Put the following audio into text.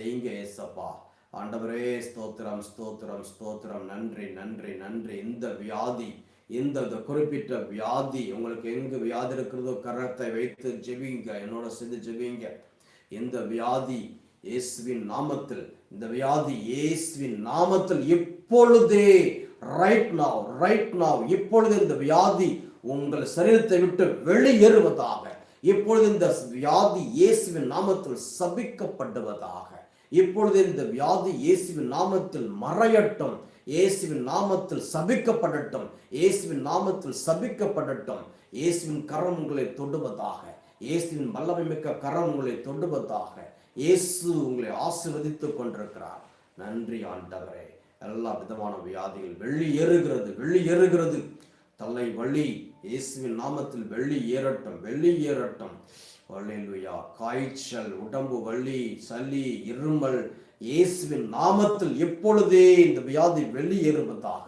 செய்யுங்க ஏசப்பா. ஆண்டவரே ஸ்தோத்திரம் ஸ்தோத்திரம் ஸ்தோத்திரம். நன்றி நன்றி நன்றி. இந்த வியாதி, இந்த குறிப்பிட்ட வியாதி உங்களுக்கு எங்கு வியாதி இருக்கிறதோ கரத்தை வைத்து ஜெபிங்க, என்னோட சேர்ந்து ஜெபிங்க. இந்த வியாதி இயேசுவின் நாமத்தில், இந்த வியாதி இயேசுவின் நாமத்தில் இப்பொழுதே, ரைட் நாவ் இப்பொழுது இந்த வியாதி உங்கள் சரீரத்தை விட்டு வெளியேறுவதாக. இப்பொழுது இந்த வியாதி இயேசுவின் நாமத்தில் சபிக்கப்படுவதாக. இப்பொழுது இந்த வியாதி இயேசுவின் நாமத்தில் மறையட்டும், இயேசுவின் நாமத்தில் சபிக்கப்படட்டும், இயேசுவின் நாமத்தில் சபிக்கப்படட்டும். இயேசுவின் கரம் உங்களை தொடுவதாக, இயேசுவின் வல்லமை மிக்க கரம் உங்களை தொடுவதாக. இயேசு உங்களை ஆசீர்வதித்துக் கொண்டிருக்கிறார். நன்றி ஆண்டவரே. எல்லா விதமான வியாதிகள் வெளியேறுகிறது. தலை வலி இயேசுவின் நாமத்தில் வெளியேறட்டும். அல்லேலூயா. காய்ச்சல், உடம்பு வலி, சளி, இருமல் இயேசுவின் நாமத்தில் எப்பொழுதே இந்த வியாதி வெளியேறுவதாக.